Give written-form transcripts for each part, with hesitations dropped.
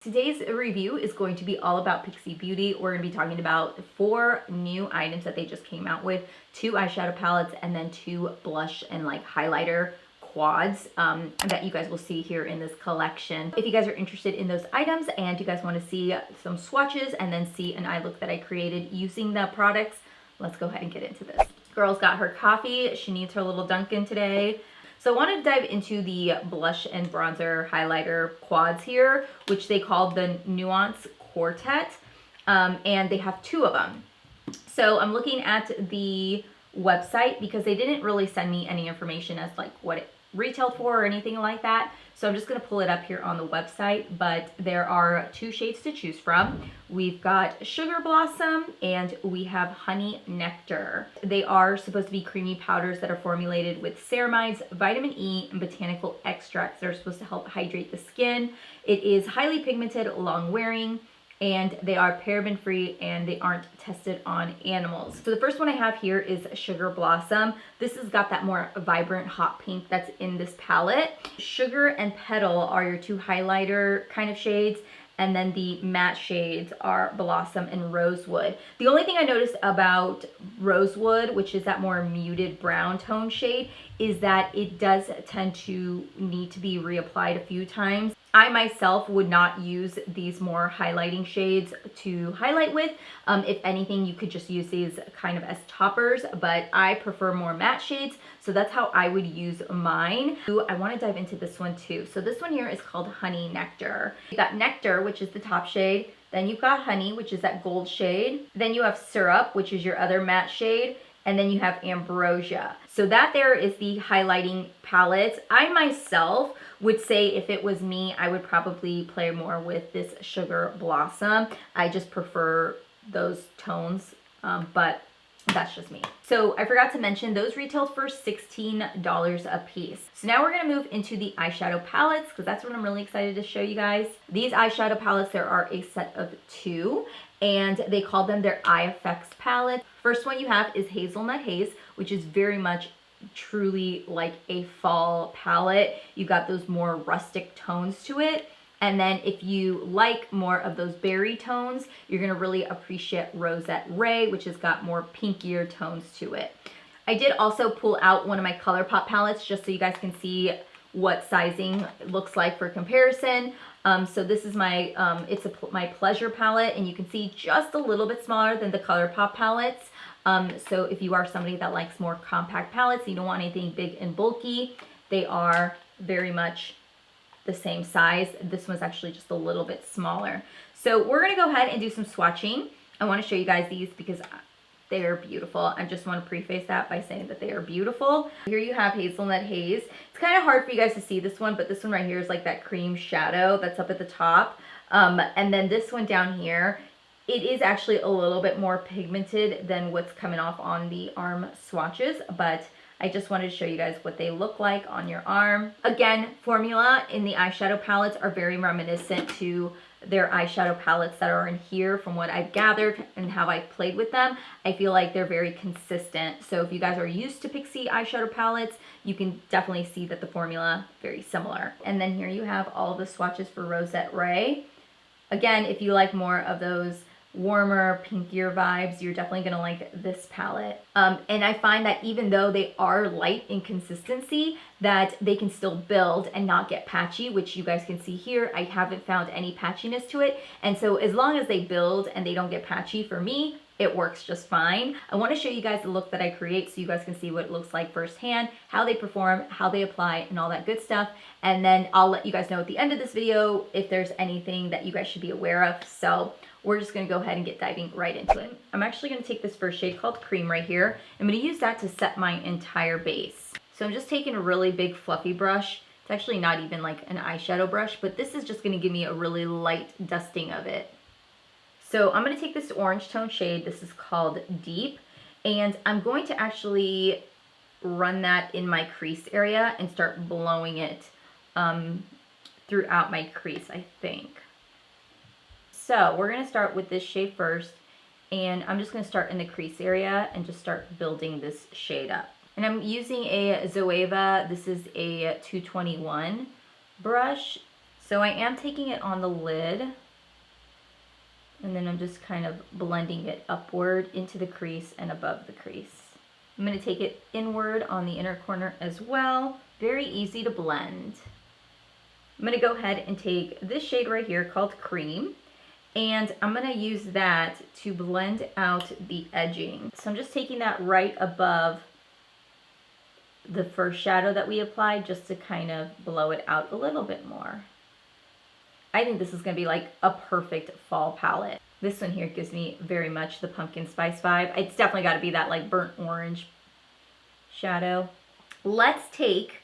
Today's review is going to be all about Pixi Beauty. We're going to be talking about 4 new items that they just came out with, 2 eyeshadow palettes, and then 2 blush and like highlighter quads that you guys will see here in this collection. If you guys are interested in those items and you guys want to see some swatches and then see an eye look that I created using the products, let's go ahead and get into this. Girl's got her coffee. She needs her little Dunkin' today. So I want to dive into the blush and bronzer highlighter quads here, which they call the Nuance Quartet, and they have 2 of them. So I'm looking at the website because they didn't really send me any information as like what it retailed for or anything like that. So I'm just going to pull it up here on the website, but there are 2 shades to choose from. We've got Sugar Blossom and we have Honey Nectar. They are supposed to be creamy powders that are formulated with ceramides, vitamin E, and botanical extracts that are supposed to help hydrate the skin. It is highly pigmented, long wearing, and they are paraben free and they aren't tested on animals. So the first one I have here is Sugar Blossom. This has got that more vibrant hot pink that's in this palette. Sugar and Petal are your 2 highlighter kind of shades, and then the matte shades are Blossom and Rosewood. The only thing I noticed about Rosewood, which is that more muted brown tone shade, is that it does tend to need to be reapplied a few times. I myself would not use these more highlighting shades to highlight with. If anything, you could just use these kind of as toppers, but I prefer more matte shades, so that's how I would use mine. I want to dive into this one too. So this one here is called Honey Nectar. You got Nectar, which is the top shade. Then you've got Honey, which is that gold shade. Then you have Syrup, which is your other matte shade. And then you have Ambrosia. So that there is the highlighting palette. I myself would say if it was me, I would probably play more with this Sugar Blossom. I just prefer those tones, but that's just me. So I forgot to mention those retailed for $16 a piece. So now we're gonna move into the eyeshadow palettes because that's what I'm really excited to show you guys. These eyeshadow palettes, there are a set of 2. And they call them their Eye Effects palette. First one you have is Hazelnut Haze, which is very much truly like a fall palette. You got those more rustic tones to it. And then if you like more of those berry tones, you're gonna really appreciate Rosette Ray, which has got more pinkier tones to it. I did also pull out one of my Colourpop palettes just so you guys can see what sizing looks like for comparison. So this is my, my Pleasure palette, and you can see just a little bit smaller than the Colourpop palettes. So if you are somebody that likes more compact palettes, you don't want anything big and bulky, they are very much the same size. This one's actually just a little bit smaller. So we're gonna go ahead and do some swatching. I wanna show you guys these because they are beautiful. I just want to preface that by saying that they are beautiful. Here you have Hazelnut Haze. It's kind of hard for you guys to see this one, but this one right here is like that cream shadow that's up at the top. And then this one down here, it is actually a little bit more pigmented than what's coming off on the arm swatches, but I just wanted to show you guys what they look like on your arm. Again, formula in the eyeshadow palettes are very reminiscent to their eyeshadow palettes that are in here from what I've gathered and how I've played with them. I feel like they're very consistent. So if you guys are used to Pixi eyeshadow palettes, you can definitely see that the formula very similar. And then here you have all of the swatches for Rosette Ray. Again, if you like more of those warmer, pinkier vibes, you're definitely gonna like this palette. And I find that even though they are light in consistency, that they can still build and not get patchy, which you guys can see here. I haven't found any patchiness to it. And so as long as they build and they don't get patchy, for me, it works just fine. I want to show you guys the look that I create so you guys can see what it looks like firsthand, how they perform, how they apply, and all that good stuff. And then I'll let you guys know at the end of this video if there's anything that you guys should be aware of. So we're just going to go ahead and get diving right into it. I'm actually going to take this first shade called Cream right here. I'm going to use that to set my entire base. So I'm just taking a really big fluffy brush. It's actually not even like an eyeshadow brush, but this is just going to give me a really light dusting of it. So I'm going to take this orange tone shade. This is called Deep. And I'm going to actually run that in my crease area and start blowing it throughout my crease, I think. So we're going to start with this shade first. And I'm just going to start in the crease area and just start building this shade up. And I'm using a Zoeva. This is a 221 brush. So I am taking it on the lid, and then I'm just kind of blending it upward into the crease and above the crease. I'm going to take it inward on the inner corner as well. Very easy to blend. I'm going to go ahead and take this shade right here called Cream, and I'm going to use that to blend out the edging. So I'm just taking that right above the first shadow that we applied, just to kind of blow it out a little bit more. I think this is going to be like a perfect fall palette. This one here gives me very much the pumpkin spice vibe. It's definitely got to be that like burnt orange shadow. Let's take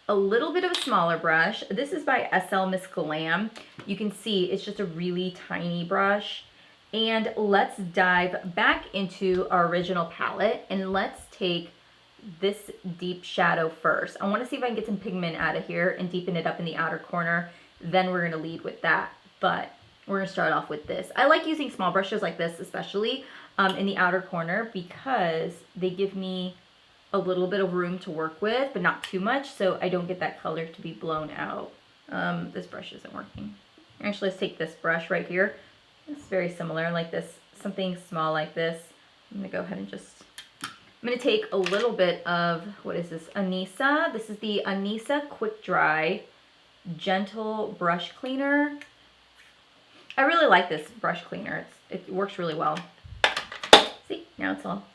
a little bit of a smaller brush. This is by SL Miss Glam. You can see it's just a really tiny brush. And let's dive back into our original palette, and let's take this deep shadow first. I want to see if I can get some pigment out of here and deepen it up in the outer corner. Then we're going to lead with that, but we're going to start off with this. I like using small brushes like this, especially in the outer corner, because they give me a little bit of room to work with, but not too much, so I don't get that color to be blown out. This brush isn't working. Actually, let's take this brush right here. It's very similar, like this, something small like this. I'm going to go ahead and just, I'm going to take a little bit of, what is this, Anisa. This is the Anisa Quick Dry Gentle Brush Cleaner. I really like this brush cleaner. It works really well. See, now it's all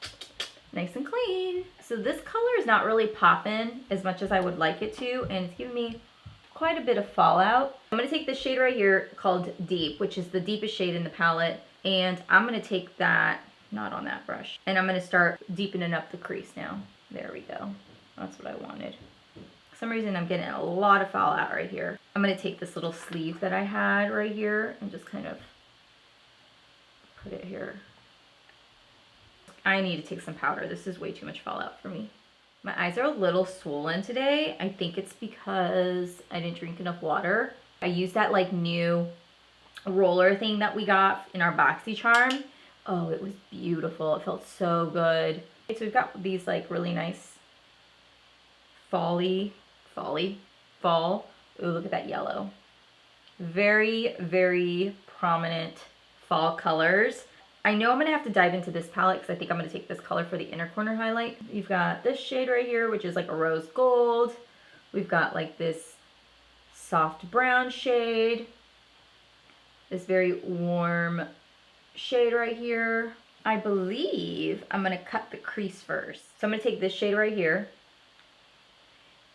nice and clean. So this color is not really popping as much as I would like it to, and it's giving me quite a bit of fallout. I'm going to take this shade right here called Deep, which is the deepest shade in the palette, and I'm going to take that, not on that brush, and I'm going to start deepening up the crease now. There we go. That's what I wanted. For some reason I'm getting a lot of fallout right here. I'm going to take this little sleeve that I had right here and just kind of put it here. I need to take some powder. This is way too much fallout for me. My eyes are a little swollen today. I think it's because I didn't drink enough water. I used that like new roller thing that we got in our BoxyCharm. Oh, it was beautiful. It felt so good. Okay, so we've got these like really nice fall. Ooh, look at that yellow. Very, very prominent fall colors. I know I'm going to have to dive into this palette because I think I'm going to take this color for the inner corner highlight. You've got this shade right here, which is like a rose gold. We've got like this soft brown shade. This very warm shade right here. I believe I'm going to cut the crease first. So I'm going to take this shade right here,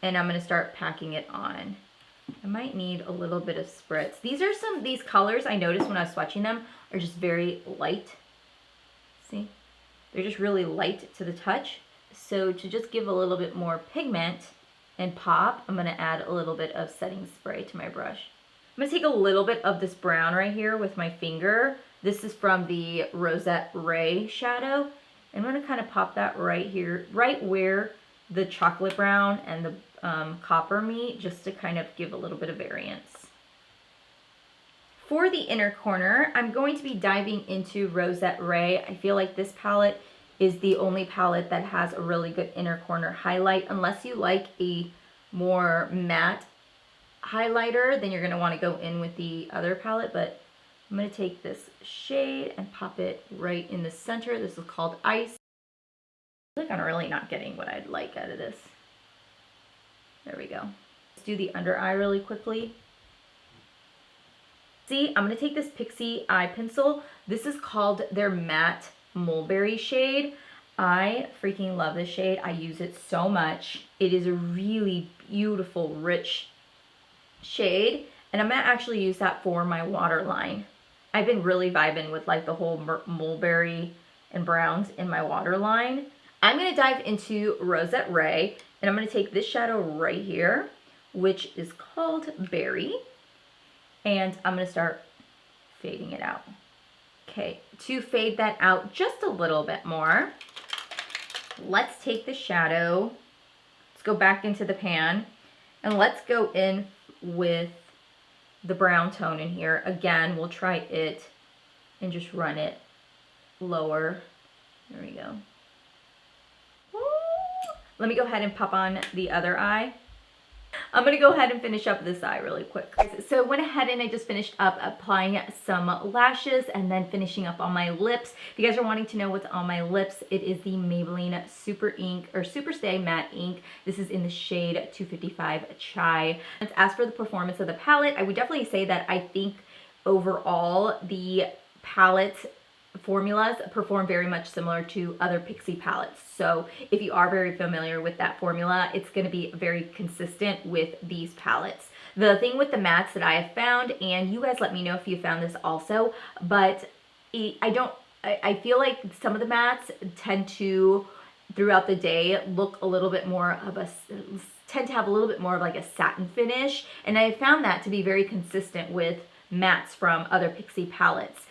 and I'm going to start packing it on. I might need a little bit of spritz. These colors I noticed when I was swatching them are just very light. See? They're just really light to the touch. So to just give a little bit more pigment and pop, I'm going to add a little bit of setting spray to my brush. I'm going to take a little bit of this brown right here with my finger. This is from the Rosette Ray shadow. I'm going to kind of pop that right here, right where the chocolate brown and the copper meet, just to kind of give a little bit of variance. For the inner corner, I'm going to be diving into Rosette Ray. I feel like this palette is the only palette that has a really good inner corner highlight. Unless you like a more matte highlighter, then you're going to want to go in with the other palette, but I'm going to take this shade and pop it right in the center. This is called Ice. I feel like I'm really not getting what I'd like out of this. There we go. Let's do the under eye really quickly. See, I'm going to take this Pixi eye pencil. This is called their matte mulberry shade. I freaking love this shade. I use it so much. It is a really beautiful, rich shade, and I'm going to actually use that for my waterline. I've been really vibing with like the whole mulberry and browns in my waterline. I'm going to dive into Rosette Ray, and I'm going to take this shadow right here, which is called Berry, and I'm going to start fading it out. Okay, to fade that out just a little bit more, let's take the shadow, let's go back into the pan, and let's go in with the brown tone in here. Again, we'll try it and just run it lower. There we go. Let me go ahead and pop on the other eye. I'm gonna go ahead and finish up this eye really quick. So I went ahead and I just finished up applying some lashes and then finishing up on my lips. If you guys are wanting to know what's on my lips, it is the Maybelline Super Ink or Super Stay Matte Ink. This is in the shade 255 Chai. And as for the performance of the palette, I would definitely say that I think overall the palette formulas perform very much similar to other Pixi palettes. So if you are very familiar with that formula, it's going to be very consistent with these palettes. The thing with the mattes that I have found, and you guys let me know if you found this also, but I feel like some of the mattes tend to, throughout the day, look a little bit more of tend to have a little bit more of like a satin finish, and I found that to be very consistent with mattes from other Pixi palettes.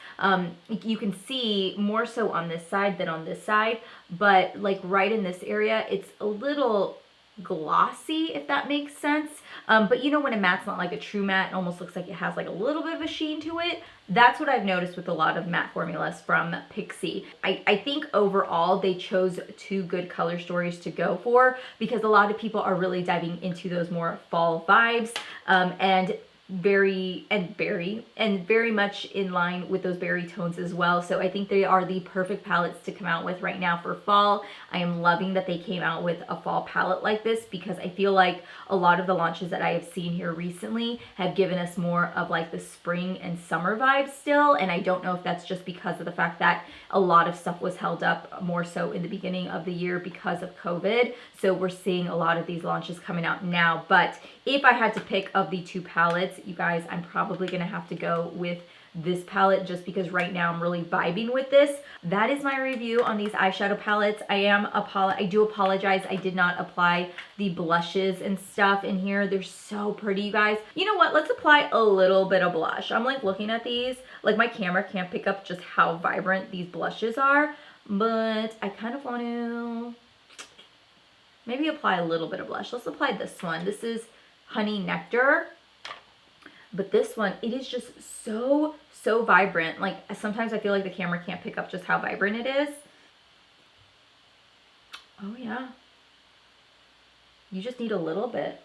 You can see more so on this side than on this side, but like right in this area, it's a little glossy, if that makes sense. But you know, when a matte's not like a true matte, it almost looks like it has like a little bit of a sheen to it. That's what I've noticed with a lot of matte formulas from Pixi. I think overall they chose two good color stories to go for, because a lot of people are really diving into those more fall vibes, and very much in line with those berry tones as well. So I think they are the perfect palettes to come out with right now for fall. I am loving that they came out with a fall palette like this, because I feel like a lot of the launches that I have seen here recently have given us more of like the spring and summer vibes still, and I don't know if that's just because of the fact that a lot of stuff was held up more so in the beginning of the year because of COVID. So we're seeing a lot of these launches coming out now. But if I had to pick of the two palettes, you guys, I'm probably gonna have to go with this palette, just because right now I'm really vibing with this. That is my review on these eyeshadow palettes. I do apologize, I did not apply the blushes and stuff in here. They're so pretty, you guys. You know what, let's apply a little bit of blush. I'm like looking at these, like my camera can't pick up just how vibrant these blushes are, but I kind of want to maybe apply a little bit of blush. Let's apply this one. This is Honey Nectar. But this one, it is just so vibrant. Like sometimes I feel like the camera can't pick up just how vibrant it is. Oh yeah. You just need a little bit.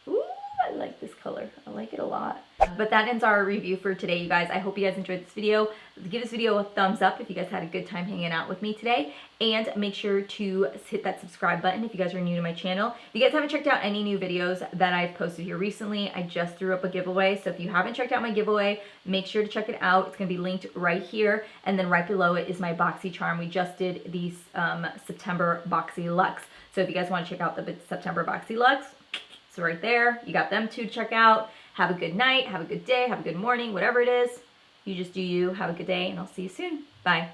Ooh, I like this color. I like it a lot. But that ends our review for today, you guys. I hope you guys enjoyed this video. Give this video a thumbs up if you guys had a good time hanging out with me today. And make sure to hit that subscribe button if you guys are new to my channel. If you guys haven't checked out any new videos that I've posted here recently, I just threw up a giveaway. So if you haven't checked out my giveaway, make sure to check it out. It's going to be linked right here. And then right below it is my Boxy Charm. We just did the September Boxy Luxe. So if you guys want to check out the September Boxy Luxe, it's right there. You got them two to check out. Have a good night, have a good day, have a good morning, whatever it is. You just do you. Have a good day, and I'll see you soon. Bye.